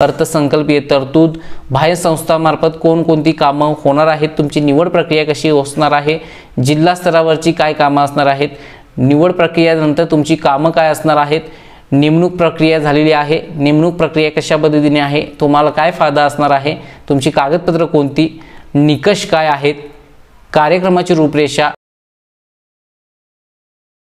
अर्थसंकल्पीय तरतूद, बाह्य संस्थांमार्फत कोणकोणती कामं होणार आहेत, तुमची निवड प्रक्रिया कशी असणार आहे, जिल्हा स्तरावरची काय कामं असणार आहेत, निवड प्रक्रियेनंतर तुमची कामं काय असणार आहेत, नेमणूक प्रक्रिया झालेली आहे, नेमणूक प्रक्रिया कशा पद्धतीने आहे, तुम्हाला काय फायदा असणार आहे, तुमची कागदपत्र कोणती, निकष काय आहेत, कार्यक्रमाची रूपरेषा।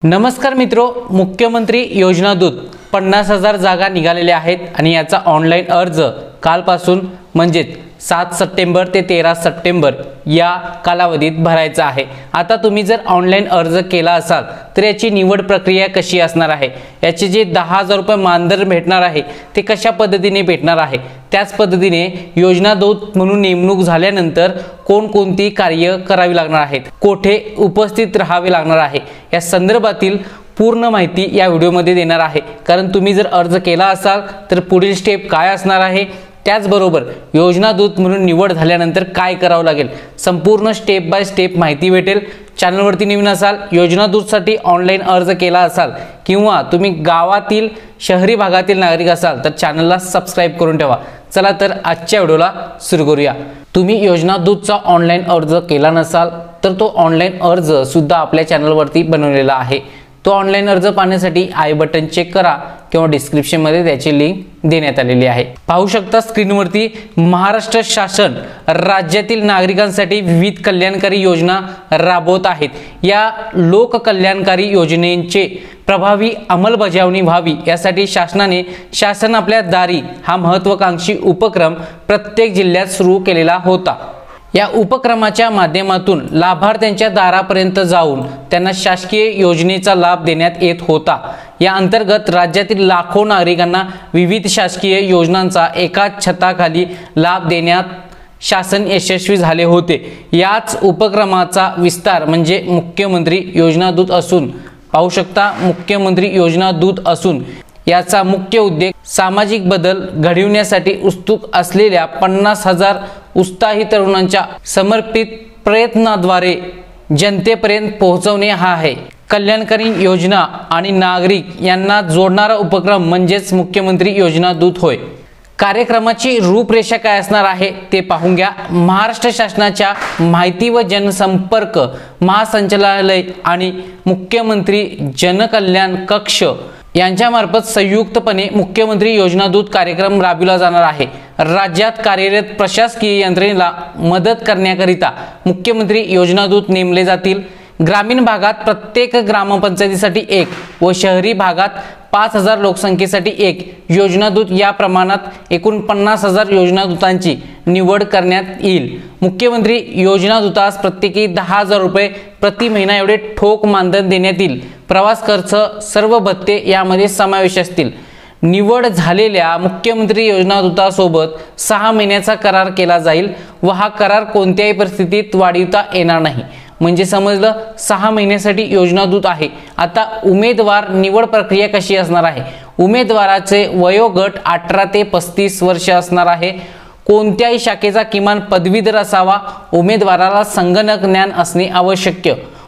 नमस्कार मित्रो, मुख्यमंत्री योजना दूत 50,000 जागा निघालेल्या आहेत आणि याचा ऑनलाईन अर्ज कालपासून म्हणजे 7 सप्टेंबर ते 13 सप्टेंबर या कालावधीत भरायचा आहे। आता तुम्ही जर ऑनलाईन अर्ज केला असाल तर याची निवड प्रक्रिया कशी असणार आहे, याचे जे 10,000 रुपये मानधन भेटणार आहे ते कशा पद्धतीने भेटणार आहे, त्याच पद्धतीने योजना दूत म्हणून नेमणूक झाल्यानंतर कोणकोणती कार्य करावी लागणार आहेत, कोठे उपस्थित राहावे लागणार आहे, या संदर्भातील पूर्ण माहिती या व्हिडिओमध्ये देणार आहे। कारण तुम्ही जर अर्ज केला असाल तर पुढील स्टेप काय असणार आहे, त्याचबरोबर योजना दूत म्हणून निवड झाल्यानंतर काय करावं लागेल, संपूर्ण स्टेप बाय स्टेप माहिती भेटेल। चॅनलवरती नवीन असाल, योजना दूतसाठी ऑनलाईन अर्ज केला असाल किंवा तुम्ही गावातील शहरी भागातील नागरिक असाल तर चॅनलला सबस्क्राइब करून ठेवा। चला तर आजच्या व्हिडिओला सुरू करूया। तुम्ही योजना दूतचा ऑनलाईन अर्ज केला नसाल तर तो ऑनलाईन अर्ज सुद्धा आपल्या चॅनलवरती बनवलेला आहे। तो ऑनलाईन अर्ज पाहण्यासाठी आय बटन चेक करा किंवा डिस्क्रिप्शन मध्ये त्याची लिंक देण्यात आलेली आहे। पाहू शकता स्क्रीनवरती, महाराष्ट्र शासन राज्यातील नागरिकांसाठी विविध कल्याणकारी योजना राबवत आहेत। या लोक कल्याणकारी योजनेचे प्रभावी अंमलबजावणी व्हावी यासाठी शासन आपल्या दारी हा महत्त्वाकांक्षी उपक्रम प्रत्येक जिल्ह्यात सुरू केलेला होता। या उपक्रमाच्या माध्यमातून लाभार्थ्यांच्या दारापर्यंत जाऊन त्यांना शासकीय योजनेचा लाभ देण्यात येत होता। या अंतर्गत राज्यातील लाखो नागरिकांना विविध शासकीय योजनांचा एकाच छताखाली लाभ देण्यात शासन यशस्वी झाले होते। याच उपक्रमाचा विस्तार म्हणजे मुख्यमंत्री योजना दूत असून, पाहू शकता मुख्यमंत्री योजना दूत असून याचा मुख्य उद्देश सामाजिक बदल घडविण्यासाठी उत्सुक असलेल्या 50,000 उत्साही तरुणांच्या समर्पित प्रयत्नाद्वारे जनतेपर्यंत पोहोचवणे हा आहे। कल्याणकारी योजना आणि नागरिक यांना जोडणारा उपक्रम म्हणजेच मुख्यमंत्री योजना दूत होय। कार्यक्रमाची रूपरेषा काय असणार आहे ते पाहून घ्या। महाराष्ट्र शासनाच्या माहिती व जनसंपर्क महासंचालनालय आणि मुख्यमंत्री जनकल्याण कक्ष यांच्यामार्फत संयुक्तपणे मुख्यमंत्री योजना दूत कार्यक्रम राबविला जाणार आहे। राज्यात कार्यरत प्रशासकीय यंत्रणेला मदत करण्याकरिता मुख्यमंत्री योजना दूत नेमले जातील। ग्रामीण भागात प्रत्येक ग्रामपंचायतीसाठी एक व शहरी भागात 5,000 लोकसंख्येसाठी एक योजना दूत या प्रमाणात एकूण 50,000 योजना दूतांची निवड करण्यात येईल। मुख्यमंत्री योजना दूतास प्रत्येकी 10,000 रुपये प्रति महिना एवढे ठोक मानधन देण्यात येईल। प्रवास खर्च सर्व भत्ते यामध्ये समावेश असतील। निवड झालेल्या मुख्यमंत्री योजना दूतासोबत 6 महिन्याचा करार केला जाईल व हा करार कोणत्याही परिस्थितीत वाढवता येणार नाही। म्हणजे समजलं, 6 महिन्यासाठी योजना दूत आहे। आता उमेदवार निवड प्रक्रिया कशी असणार आहे, उमेदवाराचे वयोगट 18 ते 35 वर्ष असणार आहे। कोणत्याही शाखेचा किमान पदवीधर असावा। उमेदवाराला संगणक ज्ञान असणे आवश्यक।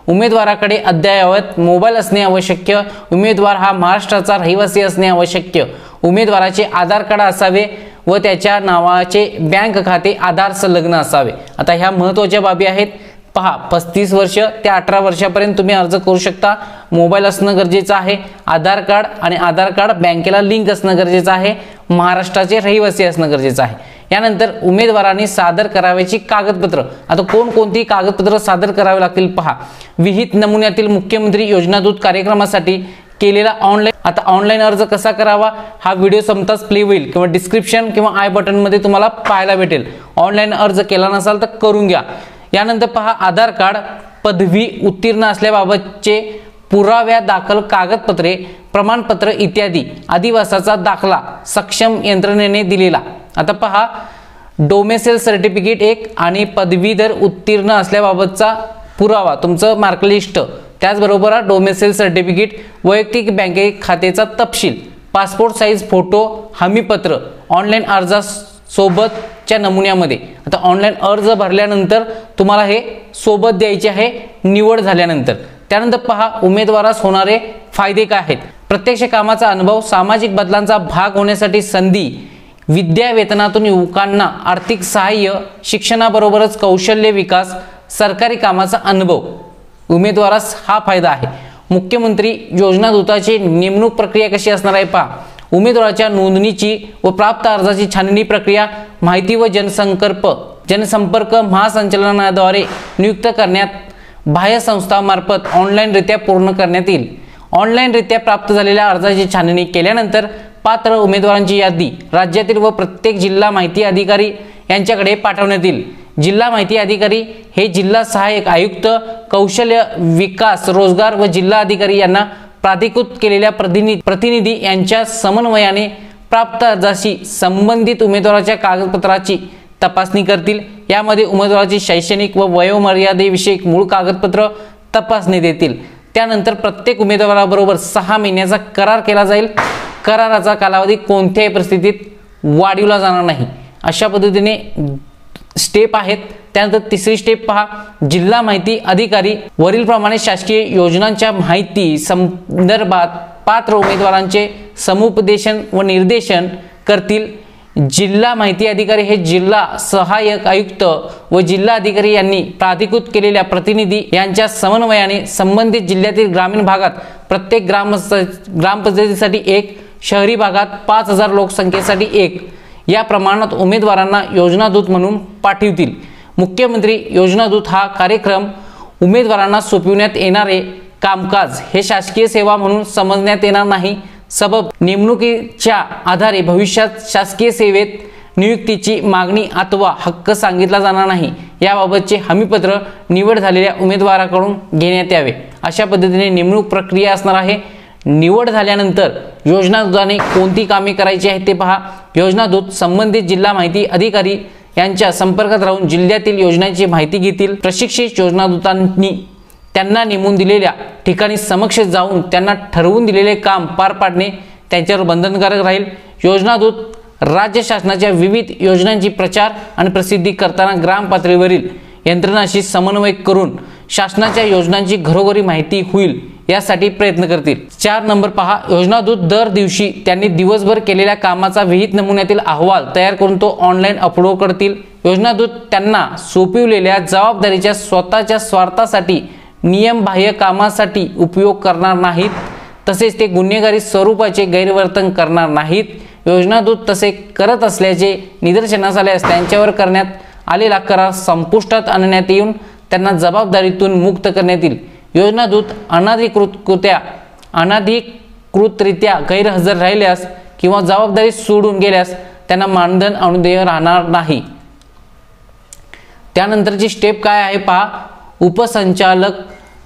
उमेदवाराकडे अद्ययावत मोबाईल असणे आवश्यक। उमेदवार हा महाराष्ट्राचा रहिवासी असणे आवश्यक। उमेदवाराचे आधार कार्ड असावे व त्याच्या नावाचे बँक खाते आधार संलग्न असावे। आता ह्या महत्त्वाच्या बाबी आहेत। पहा, 35 वर्ष ते 18 वर्षापर्यंत तुम्ही अर्ज करू शकता। मोबाईल असणं गरजेचं आहे, आधार कार्ड आणि आधार कार्ड बँकेला लिंक असणं गरजेचं आहे, महाराष्ट्राचे रहिवासी असणं गरजेचं आहे। यानंतर उमेदवारांनी सादर करावयाची कागदपत्र, आता कोणकोणती कागदपत्र सादर करावी लागतील पहा। विहित नमुन्यातील मुख्यमंत्री योजना दूत कार्यक्रमासाठी केलेला ऑनलाईन, आता ऑनलाईन अर्ज कसा करावा हा व्हिडिओ संपताच प्ले होईल किंवा डिस्क्रिप्शन किंवा आय बटन मध्ये तुम्हाला पाहायला भेटेल। ऑनलाईन अर्ज केला नसाल तर करून घ्या। यानंतर पहा, आधार कार्ड, पदवी उत्तीर्ण असल्याबाबतचे पुराव्या दाखल कागदपत्रे, प्रमाणपत्र इत्यादी, आदिवासाचा दाखला सक्षम यंत्रणेने दिलेला। आता पहा, डोमेसेल सर्टिफिकेट एक आणि पदवीधर उत्तीर्ण असल्याबाबतचा पुरावा, तुमचं मार्कलिस्ट, त्याचबरोबर डोमेसेल सर्टिफिकेट, वैयक्तिक बँके खात्याचा तपशील, पासपोर्ट साईज फोटो, हमीपत्र ऑनलाईन अर्जासोबतच्या नमुन्यामध्ये। आता ऑनलाईन अर्ज भरल्यानंतर तुम्हाला हे सोबत द्यायचे आहे निवड झाल्यानंतर। त्यानंतर पहा, उमेदवारास होणारे फायदे काय आहेत। प्रत्यक्ष कामाचा अनुभव, सामाजिक बदलांचा भाग होण्यासाठी संधी, विद्या वेतनातून युवकांना आर्थिक सहाय्य, शिक्षणाबरोबरच कौशल्य विकास, सरकारी कामाचा अनुभव, उमेदवारास हा फायदा आहे। मुख्यमंत्री योजना दूताची नेमणूक प्रक्रिया कशी असणार आहे पहा। उमेदवाराच्या नोंदणीची व प्राप्त अर्जाची छाननी प्रक्रिया माहिती व जनसंपर्क महासंचालनाद्वारे नियुक्त करण्यात बाह्य संस्थांमार्फत ऑनलाईनरित्या पूर्ण करण्यात येईल। ऑनलाईनरित्या प्राप्त झालेल्या अर्जाची छाननी केल्यानंतर पात्र उमेदवारांची यादी राज्यातील व प्रत्येक जिल्हा माहिती अधिकारी यांच्याकडे पाठवण्यात येईल। जिल्हा माहिती अधिकारी हे जिल्हा सहाय्यक आयुक्त, कौशल्य विकास, रोजगार व जिल्हा अधिकारी यांना प्राधिकृत केलेल्या प्रतिनिधी यांच्या समन्वयाने प्राप्त अर्जाशी संबंधित उमेदवाराच्या कागदपत्राची तपासणी करतील। यामध्ये उमेदवाराची शैक्षणिक व वयोमर्यादेविषयक मूळ कागदपत्र तपासणीत येतील। त्यानंतर प्रत्येक उमेदवाराबरोबर 6 महिन्याचा करार केला जाईल। कराराचा कालावधी कोणत्याही परिस्थितीत वाढविला जाणार नाही। अशा पद्धतीने स्टेप आहेत। त्यानंतर तिसरी स्टेप पहा, जिल्हा माहिती अधिकारी वरील प्रमाणे शासकीय योजनांच्या माहिती संदर्भात पात्र उमेदवारांचे समुपदेशन व निर्देशन करतील। जिल्हा माहिती अधिकारी हे जिल्हा सहाय्यक आयुक्त व जिल्हा अधिकारी यांनी प्राधिकृत केलेल्या प्रतिनिधी यांच्या समन्वयाने संबंधित जिल्ह्यातील ग्रामीण भागात प्रत्येक ग्रामपंचायतीसाठी 1, शहरी भागात 5000 लोकसंख्येसाठी 1 या प्रमाणात उमेदवारांना योजनादूत म्हणून पाठवतील। मुख्यमंत्री योजनादूत हा कार्यक्रम उमेदवारांना सोपविण्यात येणारे कामकाज हे शासकीय सेवा म्हणून समजण्यात येणार नाही। सबब नेमणुकीच्या आधारे भविष्यात शासकीय सेवेत नियुक्तीची मागणी अथवा हक्क सांगितला जाणार नाही। याबाबतचे हमीपत्र निवड झालेल्या उमेदवाराकडून घेण्यात यावे। अशा पद्धतीने नेमणूक प्रक्रिया असणार आहे। निवड झाल्यानंतर योजनादूताने कोणती कामे करायची आहेत ते पहा। योजनादूत संबंधित जिल्हा माहिती अधिकारी यांच्या संपर्कात राहून जिल्ह्यातील योजनांची माहिती घेतील। प्रशिक्षित योजनादूतांनी त्यांना नेमून दिलेल्या ठिकाणी समक्ष जाऊन त्यांना ठरवून दिलेले काम पार पाडणे त्यांच्यावर बंधनकारक राहील। योजनादूत राज्य शासनाच्या विविध योजनांची प्रचार आणि प्रसिद्धी करताना ग्राम पातळीवरील यंत्रणांशी समन्वय करून शासनाच्या योजनांची घरोघरी माहिती होईल यासाठी प्रयत्न करतील। 4 नंबर पहा, योजनादूत दर दिवशी त्यांनी दिवसभर केलेल्या कामाचा विहित नमुन्यातील अहवाल तयार करून तो ऑनलाईन अपलोड करतील। योजनादूत त्यांना सोपविलेल्या जबाबदारीच्या स्वतःच्या स्वार्थासाठी नियमबाह्य कामासाठी उपयोग करणार नाहीत। तसेच ते गुन्हेगारी स्वरूपाचे गैरवर्तन करणार नाहीत। योजनादूत तसे करत असल्याचे निदर्शनास आल्यास त्यांच्यावर करण्यात आलेला करार संपुष्टात आणण्यात येऊन त्यांना जबाबदारीतून मुक्त करण्यात येईल। योजनादूत अनधिकृतरित्या गैरहजर राहिल्यास किंवा जबाबदारी सोडून गेल्यास त्यांना मानधन अनुदेय राहणार नाही। त्यानंतरची स्टेप काय आहे पहा, उपसंचालक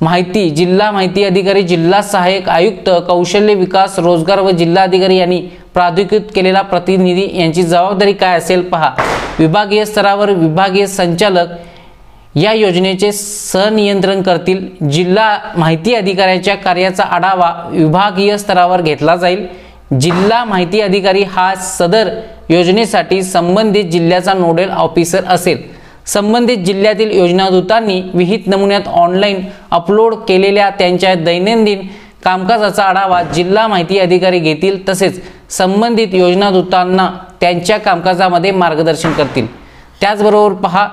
माहिती, जिल्हा माहिती अधिकारी, जिल्हा सहाय्यक आयुक्त, कौशल्य विकास, रोजगार व जिल्हा अधिकारी यांनी प्राधिकृत केलेला प्रतिनिधी यांची जबाबदारी काय असेल पहा। विभागीय स्तरावर विभागीय संचालक या योजनेचे सहनियंत्रण करतील। जिल्हा माहिती अधिकाऱ्याच्या कार्याचा आढावा विभागीय स्तरावर घेतला जाईल। जिल्हा माहिती अधिकारी हा सदर योजनेसाठी संबंधित जिल्ह्याचा नोडल ऑफिसर असेल। संबंधित जिल्ह्यातील योजनादूतांनी विहित नमुन्यात ऑनलाईन अपलोड केलेल्या त्यांच्या दैनंदिन कामकाजाचा आढावा जिल्हा माहिती अधिकारी घेतील। तसेच संबंधित योजनादूतांना त्यांच्या कामकाजामध्ये मार्गदर्शन करतील। त्याचबरोबर पहा,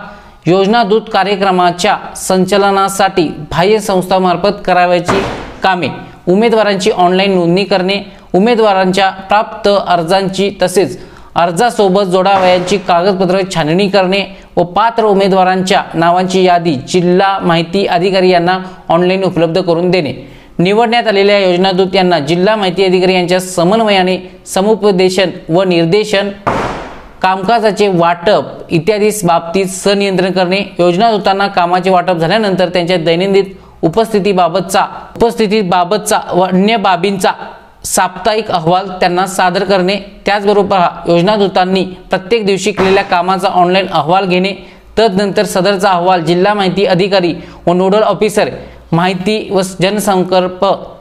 योजनादूत कार्यक्रमाच्या संचालनासाठी बाह्य संस्थांमार्फत करावयाची कामे, उमेदवारांची ऑनलाईन नोंदणी करणे, उमेदवारांच्या प्राप्त अर्जांची तसेच अर्जासोबत जोडावयाची कागदपत्र छाननी करणे व पात्र उमेदवारांच्या नावांची यादी जिल्हा माहिती अधिकारी यांना ऑनलाईन उपलब्ध करून देणे। निवडण्यात आलेल्या योजनादूत यांना जिल्हा माहिती अधिकारी यांच्या समन्वयाने समुपदेशन व निर्देशन, कामकाजाचे वाटप इत्यादी बाबतीत सहनियंत्रण करणे। योजनादूतांना कामाचे वाटप झाल्यानंतर त्यांच्या दैनंदिन उपस्थितीबाबतचा व अन्य बाबींचा साप्ताहिक अहवाल त्यांना सादर करणे। त्याचबरोबर योजनादूतांनी प्रत्येक दिवशी केलेल्या कामाचा ऑनलाईन अहवाल घेणे। तदनंतर सदरचा अहवाल जिल्हा माहिती अधिकारी व नोडल ऑफिसर माहिती व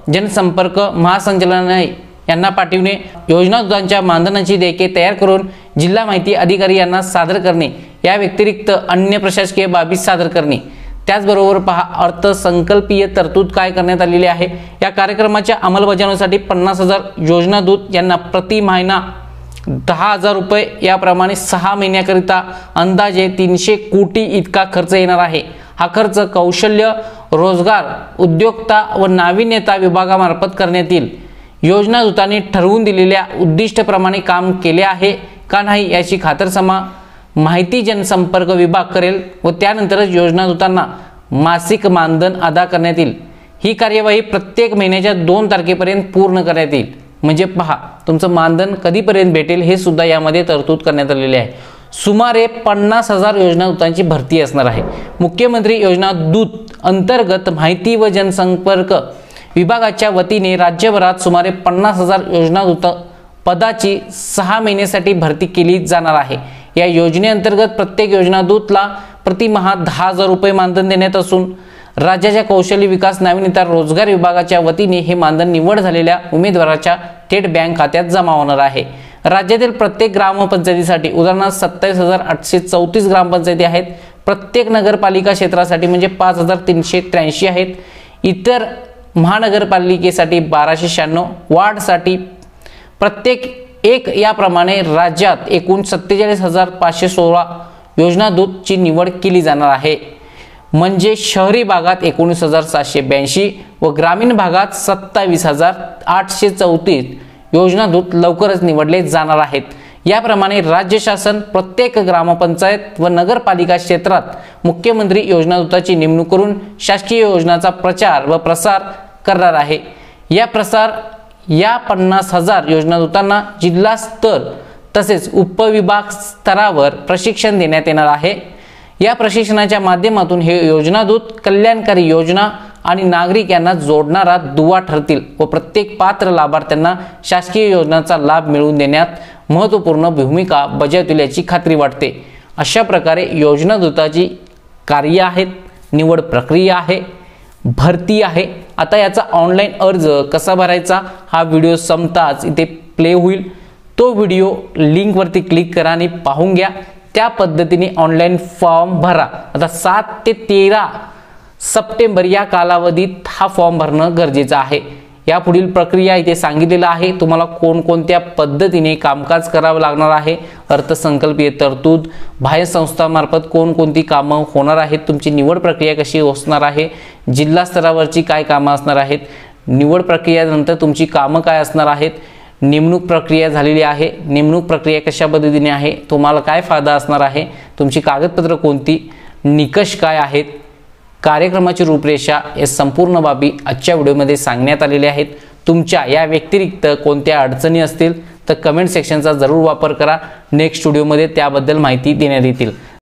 जनसंपर्क महासंचालनालय यांना पाठविणे। योजनादूतांच्या मानधनाची देयके तयार करून जिल्हा माहिती अधिकारी यांना सादर करणे। या व्यतिरिक्त अन्य प्रशासकीय बाबी सादर करणे। त्याचबरोबर पहा, अर्थसंकल्पीय तरतूद काय करण्यात आलेली आहे। या कार्यक्रमाच्या अंमलबजावणीसाठी 50,000 योजनादूत यांना प्रति महिना 10,000 रुपये याप्रमाणे 6 महिन्याकरिता अंदाजे 300 कोटी इतका खर्च येणार आहे। हा खर्च कौशल्य, रोजगार, उद्योगता व नाविन्यता विभागामार्फत करण्यात येईल। योजनादूतांनी ठरवून दिलेल्या उद्दिष्टाप्रमाणे काम केले आहे का नाही याची खातरजमा माहिती जनसंपर्क विभाग करेल व त्यानंतरच योजनादूतांना मासिक मानधन अदा करण्यात येईल। ही कार्यवाही प्रत्येक महिन्याच्या 2 तारखेपर्यंत पूर्ण करण्यात येईल। म्हणजे पहा, तुमचं मानधन कधीपर्यंत भेटेल हे सुद्धा यामध्ये तरतूद करण्यात आलेली आहे। सुमारे 50,000 योजनादूतांची भरती असणार आहे। मुख्यमंत्री योजनादूत अंतर्गत माहिती व जनसंपर्क विभागाच्या वतीने राज्यभरात सुमारे 50,000 योजनादूत पदाची 6 महिन्यासाठी भरती केली जाणार आहे। या योजनेअंतर्गत प्रत्येक योजनादूतला प्रतिमाह 10,000 रुपये मानधन देण्यात असून राज्याच्या कौशल्य विकास, नाविन्यता, रोजगार विभागाच्या वतीने हे मानधन निवड झालेल्या उमेदवाराच्या थेट बँक खात्यात जमा होणार आहे। राज्यातील प्रत्येक ग्रामपंचायतीसाठी उदाहरणार्थ 27,834 ग्रामपंचायती आहेत। प्रत्येक नगरपालिका क्षेत्रासाठी म्हणजे 5,383 आहेत। इतर महानगरपालिकेसाठी 1296, वार्डसाठी प्रत्येक एक याप्रमाणे राज्यात एकूण 47,516 योजनादूतची निवड केली जाणार आहे। म्हणजे शहरी भागात 19,782 व ग्रामीण भागात 27,834 योजनादूत लवकरच निवडले जाणार आहेत। याप्रमाणे राज्य शासन प्रत्येक ग्रामपंचायत व नगरपालिका क्षेत्रात मुख्यमंत्री योजनादूताची नेमणूक करून शासकीय योजनांचा प्रचार व प्रसार करणार आहे। या 50,000 योजनादूतांना जिल्हा स्तर तसेच उपविभाग स्तरावर प्रशिक्षण देण्यात येणार आहे। या प्रशिक्षणाच्या माध्यमातून हे योजनादूत कल्याणकारी योजना आणि नागरिक यांना जोडणारा दुवा ठरतील व प्रत्येक पात्र लाभार्थ्यांना शासकीय योजनांचा लाभ मिळवून देण्यात महत्त्वपूर्ण भूमिका बजावतील याची खात्री वाटते। अशा प्रकारे योजनादूताची कार्य आहेत, निवड प्रक्रिया आहे, भरती आहे। आता याचा ऑनलाईन अर्ज कसा भरायचा हा व्हिडिओ संपताच इथे प्ले होईल। तो व्हिडिओ लिंकवरती क्लिक करा आणि पाहून घ्या। त्या पद्धतीने ऑनलाईन फॉर्म भरा। आता 7 ते 13 सप्टेंबर या कालावधीत हा फॉर्म भरणं गरजेचं आहे। या पुढील प्रक्रिया इथे सांगितलेलं आहे। तुम्हाला कोणकोणत्या पद्धतीने कामकाज करावं लागणार आहे, अर्थसंकल्पीय तरतूद, बाह्य संस्थांमार्फत कोणकोणती कामं होणार आहेत, तुमची निवड प्रक्रिया कशी असणार आहे, जिल्हा स्तरावरची काय कामं असणार आहेत, निवड प्रक्रियेनंतर तुमची कामं काय असणार आहेत, नेमणूक प्रक्रिया झालेली आहे, नेमणूक प्रक्रिया कशा पद्धतीने आहे, तुम्हाला काय फायदा असणार आहे, तुमची कागदपत्र कोणती, निकष काय आहेत, कार्यक्रमाची रूपरेषा या संपूर्ण बाबी आजच्या व्हिडिओमध्ये सांगण्यात आलेल्या आहेत। तुमच्या या व्यतिरिक्त कोणत्या अडचणी असतील तर कमेंट सेक्शनचा जरूर वापर करा। नेक्स्ट व्हिडिओमध्ये त्याबद्दल माहिती देण्यात येईल।